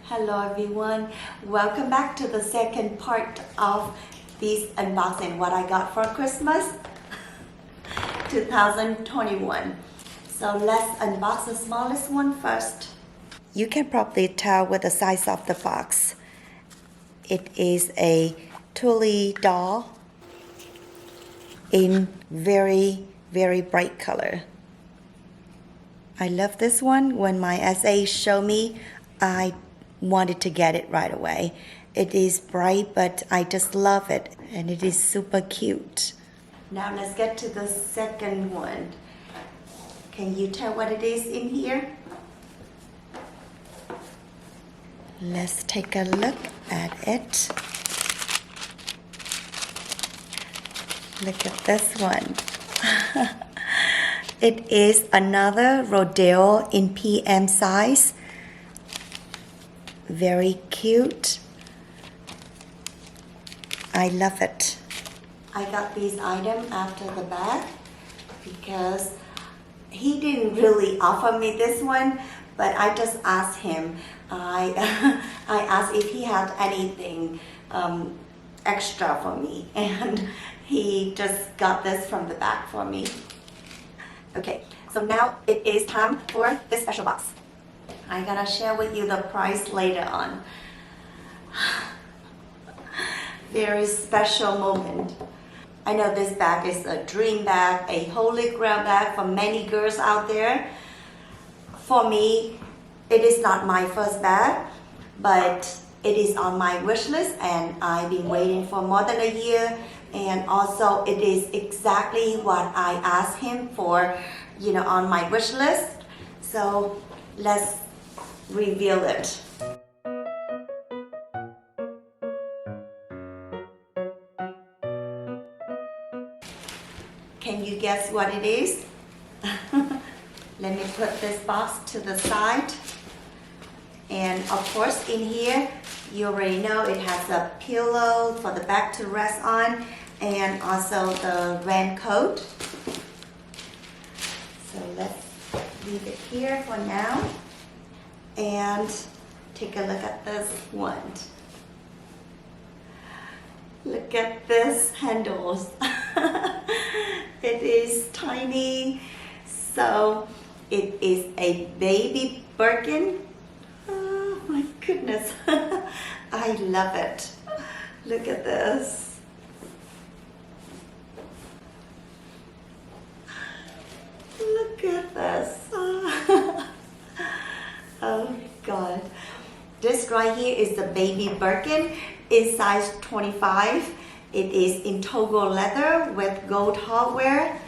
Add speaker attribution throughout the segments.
Speaker 1: Hello everyone, welcome back to the second part of this unboxing, what I got for Christmas 2021. So let's unbox the smallest one first. You can probably tell with the size of the box. It is a TWILLY doll in very bright color. I love this one. When my SA showed me, I wanted to get it right away. It is bright, but I just love it, and it is super cute. Now let's get to the second one. Can you tell what it is in here? Let's take a look at it. Look at this one. It is another RODEO in PM size. Very cute. I love it. I got this item after the bag because he didn't really offer me this one, but I just asked him. I asked if he had anything extra for me, and he just got this from the bag for me. Okay, so now it is time for this special box. I'm gonna share with you the price later on. Very special moment. I know this bag is a dream bag, a holy grail bag for many girls out there. For me, it is not my first bag, but it is on my wish list, and I've been waiting for more than a year. And also, it is exactly what I asked him for, on my wish list. So let's reveal it. Can you guess what it is? Let me put this box to the side. And of course in here, you already know it has a pillow for the back to rest on, and also the raincoat. So let's leave it here for now. And take a look at this one. Look at this handles. It is tiny. So it is a baby Birkin. Oh my goodness. I love it. Look at this. Look at this. Oh God. This right here is the baby Birkin. It's size 25. It is in Togo leather with gold hardware.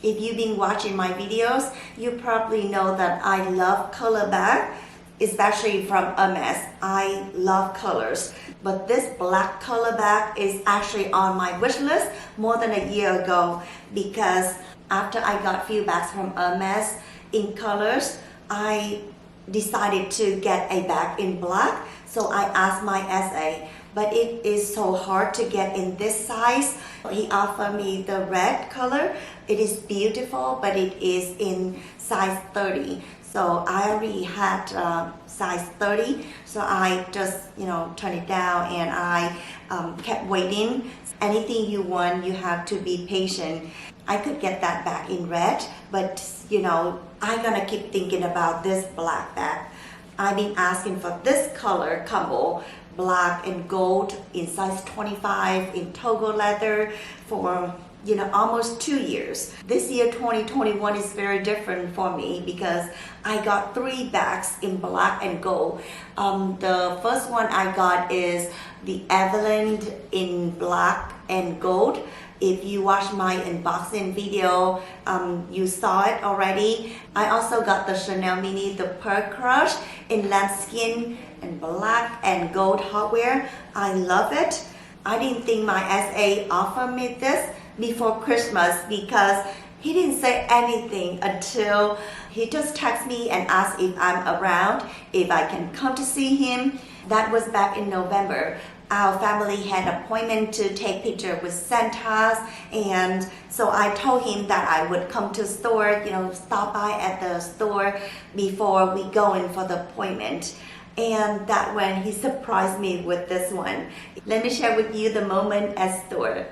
Speaker 1: If you've been watching my videos, you probably know that I love color bag, especially from HERMES. I love colors. But this black color bag is actually on my wish list more than a year ago, because after I got few bags from HERMES in colors, I decided to get a bag in black. So I asked my SA, but it is so hard to get in this size. He offered me the red color. It is beautiful, but it is in size 30. So I already had size 30, so I just turned it down, and I kept waiting. Anything you want, you have to be patient. I could get that bag in red, but I'm gonna keep thinking about this black bag. I've been asking for this color combo, black and gold in size 25 in Togo leather for almost 2 years. This year 2021 is very different for me because I got 3 bags in black and gold. The first one I got is the Evelyn in black and gold. If you watch my unboxing video, you saw it already. I also got the Chanel Mini, the Pearl Crush in lambskin and black and gold hardware. I love it. I didn't think my SA offered me this before Christmas because he didn't say anything until he just texted me and asked if I'm around, if I can come to see him. That was back in November. Our family had an appointment to take picture with Santas, and so I told him that I would come to the store, stop by at the store before we go in for the appointment. And that one, he surprised me with this one. Let me share with you the moment at store.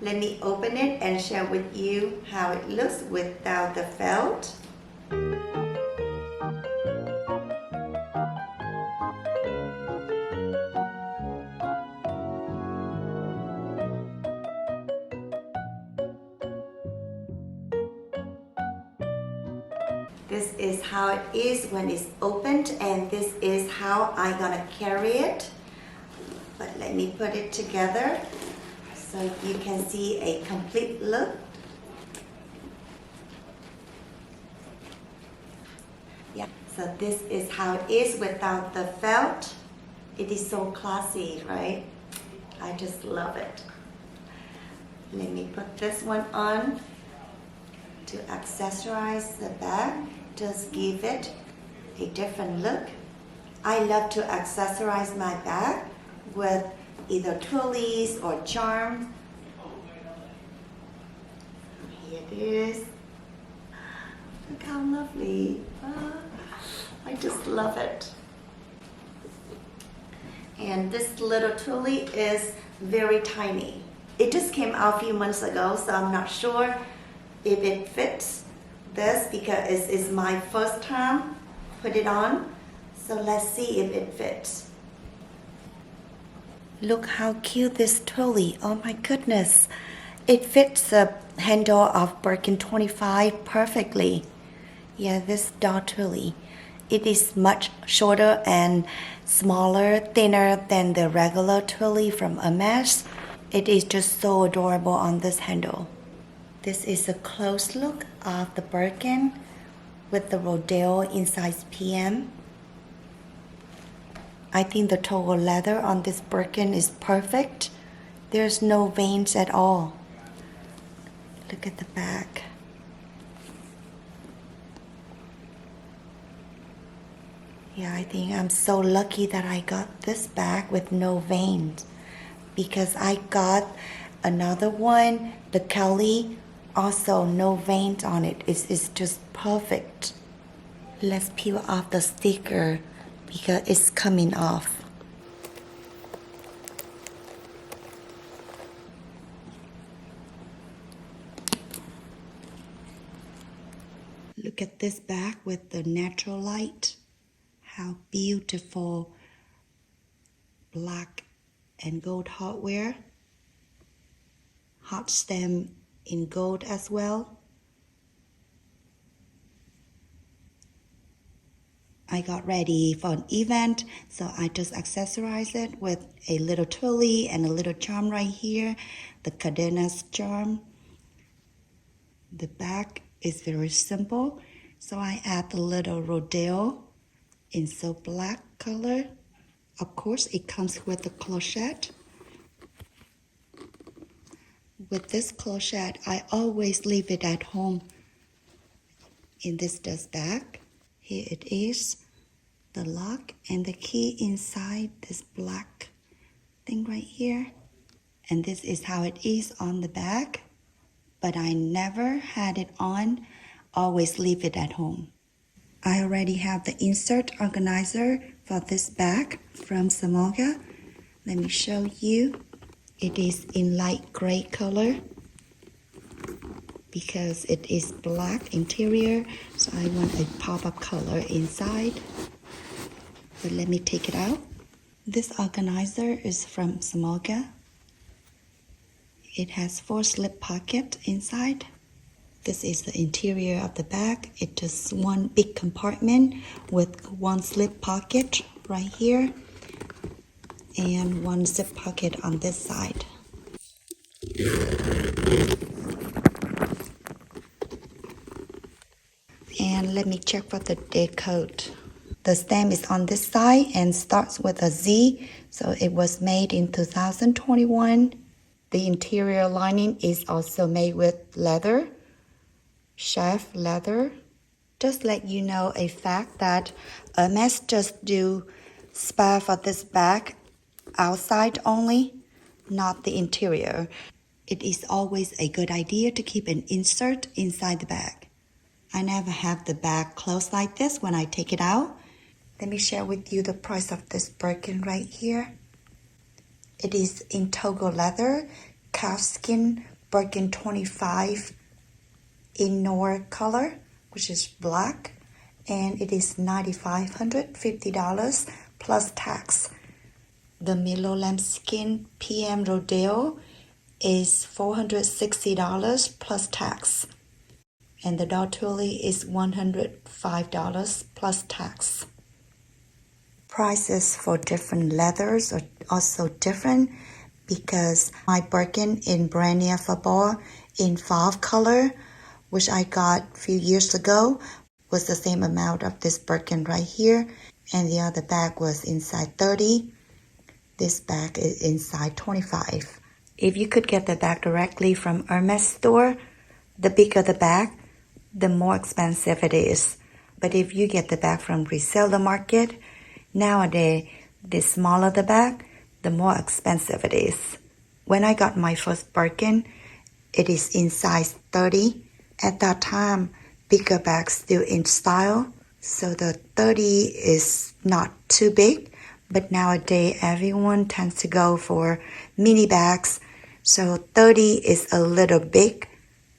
Speaker 1: Let me open it and share with you how it looks without the felt. This is how it is when it's opened, and this is how I'm gonna carry it. But let me put it together so you can see a complete look. Yeah, so this is how it is without the felt. It is so classy, right? I just love it. Let me put this one on to accessorize the bag. Just give it a different look. I love to accessorize my bag with either twillies or charms. Here it is. Look how lovely. I just love it. And this little twilly is very tiny. It just came out a few months ago, so I'm not sure if it fits this because it's my first time put it on. So let's see if it fits. Look how cute this twilly. Oh my goodness. It fits the handle of Birkin 25 perfectly. Yeah, this doll twilly. It is much shorter and smaller, thinner than the regular twilly from HERMES. It is just so adorable on this handle. This is a close look of the Birkin with the RODEO in size PM. I think the total leather on this Birkin is perfect. There's no veins at all. Look at the back. Yeah, I think I'm so lucky that I got this bag with no veins, because I got another one, the Kelly, also no veins on it. It's just perfect. Let's peel off the sticker because it's coming off. Look at this bag with the natural light. How beautiful. Black and gold hardware. Hot stamp in gold as well. I got ready for an event, so I just accessorized it with a little twilly and a little charm right here, the cadenas charm. The back is very simple, so I add the little RODEO in so black color. Of course, it comes with the clochette. With this clochette, I always leave it at home in this dust bag. Here it is, the lock and the key inside this black thing right here. And this is how it is on the bag, but I never had it on, always leave it at home. I already have the insert organizer for this bag from Samoga. Let me show you. It is in light gray color because it is black interior, so I want a pop-up color inside. But let me take it out. This organizer is from Samoga. It has 4 slip pockets inside. This is the interior of the bag. It is one big compartment with 1 slip pocket right here and 1 zip pocket on this side. And let me check for the date code. The stamp is on this side and starts with a Z, so it was made in 2021. The interior lining is also made with leather, chef leather. Just let you know a fact that Hermes just do spare for this bag outside only, not the interior. It is always a good idea to keep an insert inside the bag. I never have the bag closed like this when I take it out. Let me share with you the price of this Birkin right here. It is in Togo leather, calfskin Birkin 25 in Noir color, which is black, and it is $9,550 plus tax. The Milo lambskin PM Rodeo is $460 plus tax. And the TWILLY is $105 plus tax. Prices for different leathers are also different because my Birkin in Brania Football in 5 color, which I got a few years ago, was the same amount of this Birkin right here, and the other bag was inside 30. This bag is inside 25. If you could get the bag directly from Hermes store, the bigger the bag, the more expensive it is. But if you get the bag from reseller market, nowadays, the smaller the bag, the more expensive it is. When I got my first Birkin, it is in size 30. At that time, bigger bags still in style, so the 30 is not too big. But nowadays, everyone tends to go for mini bags, so 30 is a little big.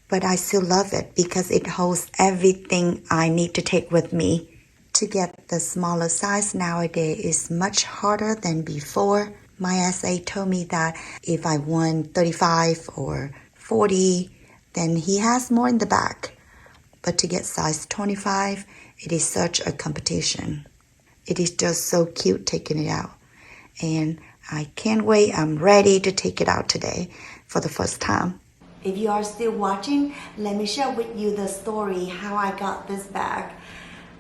Speaker 1: But I still love it because it holds everything I need to take with me. To get the smaller size nowadays is much harder than before. My SA told me that if I want 35 or 40, then he has more in the bag. But to get size 25, it is such a competition. It is just so cute taking it out. And I can't wait. I'm ready to take it out today for the first time. If you are still watching, let me share with you the story how I got this bag.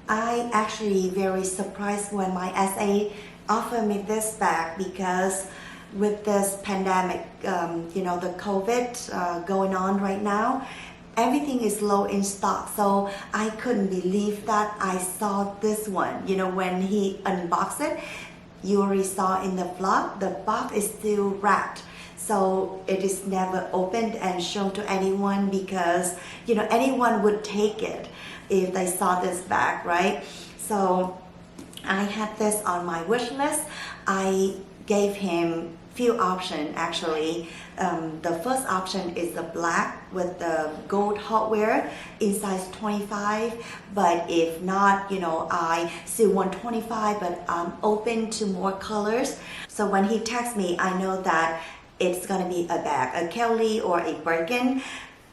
Speaker 1: I actually very surprised when my SA offered me this bag because with this pandemic, the COVID going on right now, everything is low in stock. So I couldn't believe that I saw this one. When he unboxed it, you already saw in the vlog, the box is still wrapped. So it is never opened and shown to anyone because, anyone would take it if they saw this bag, right? So I had this on my wish list. I gave him few options actually. The first option is the black with the gold hardware in size 25. But if not, I still want 25, but I'm open to more colors. So when he texts me, I know that it's gonna be a bag, a Kelly or a Birkin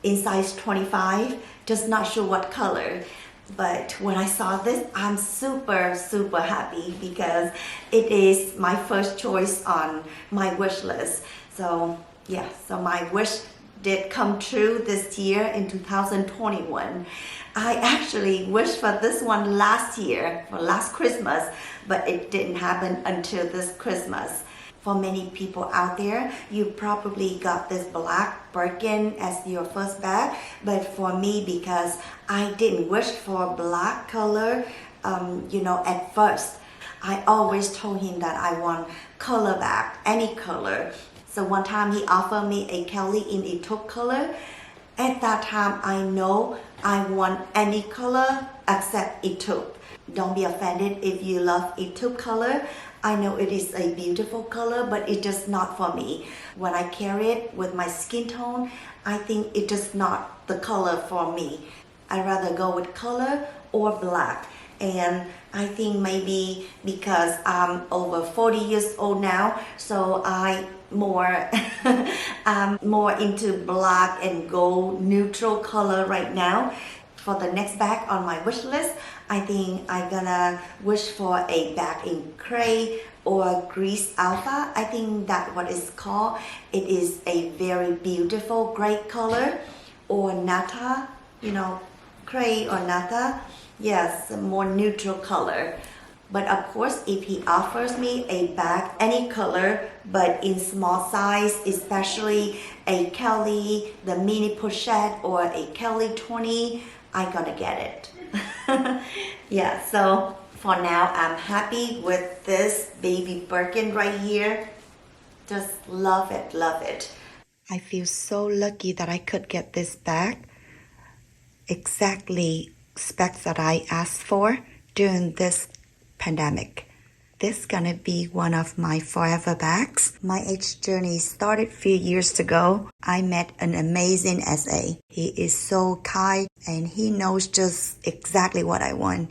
Speaker 1: in size 25, just not sure what color. But when I saw this, I'm super, super happy because it is my first choice on my wish list. So yeah, so my wish did come true this year in 2021. I actually wished for this one last year, for last Christmas, but it didn't happen until this Christmas. For many people out there, you probably got this black Birkin as your first bag, but for me, because I didn't wish for black color, at first, I always told him that I want color bag, any color. So one time he offered me a Kelly in a taupe color. At that time, I know I want any color except a taupe. Don't be offended if you love a taupe color. I know it is a beautiful color, but it's just not for me. When I carry it with my skin tone, I think it's just not the color for me. I rather go with color or black. And I think maybe because I'm over 40 years old now, so I'm more into black and gold neutral color right now. For the next bag on my wish list, I think I'm gonna wish for a bag in gray or grease alpha. I think that's what it's called. It is a very beautiful gray color, or nata, gray or nata. Yes, a more neutral color. But of course, if he offers me a bag, any color, but in small size, especially a Kelly, the mini pochette, or a Kelly 20, I'm gonna get it. Yeah, so for now, I'm happy with this baby Birkin right here. Just love it, love it. I feel so lucky that I could get this bag. Exactly specs that I asked for during this pandemic. This is gonna be one of my forever bags. My age journey started a few years ago. I met an amazing SA. He is so kind and he knows just exactly what I want.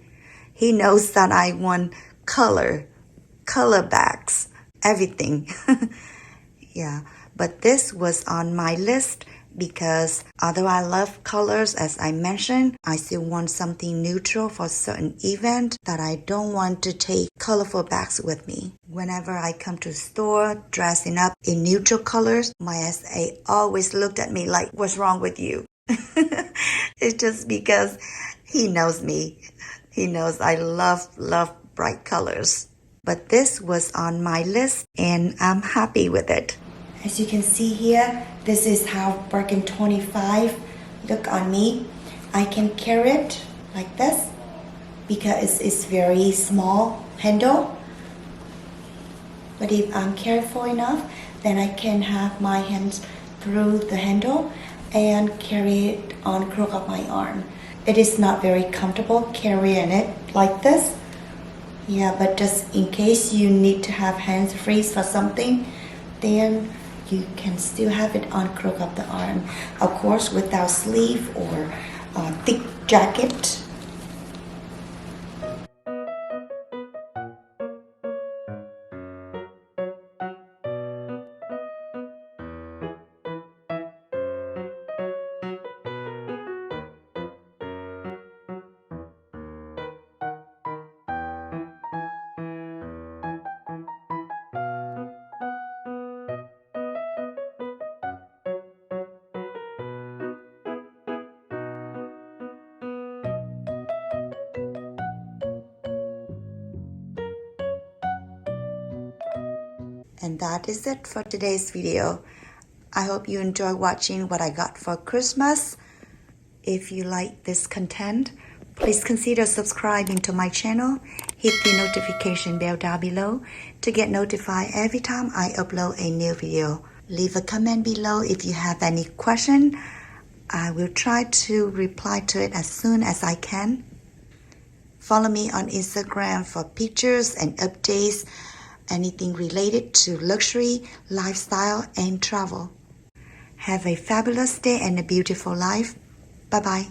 Speaker 1: He knows that I want color bags, everything. Yeah, but this was on my list because although I love colors, as I mentioned, I still want something neutral for certain event that I don't want to take colorful bags with me. Whenever I come to store dressing up in neutral colors, my SA always looked at me like, what's wrong with you? It's just because he knows me. He knows I love bright colors. But this was on my list and I'm happy with it. As you can see here, this is how Birkin 25 look on me. I can carry it like this because it's very small handle. But if I'm careful enough, then I can have my hands through the handle and carry it on crook of my arm. It is not very comfortable carrying it like this. Yeah, but just in case you need to have hands free for something, then you can still have it on crook of the arm. Of course, without sleeve or thick jacket. And that is it for today's video. I hope you enjoy watching what I got for Christmas. If you like this content, please consider subscribing to my channel. Hit the notification bell down below to get notified every time I upload a new video. Leave a comment below if you have any question. I will try to reply to it as soon as I can. Follow me on Instagram for pictures and updates, anything related to luxury, lifestyle, and travel. Have a fabulous day and a beautiful life. Bye-bye.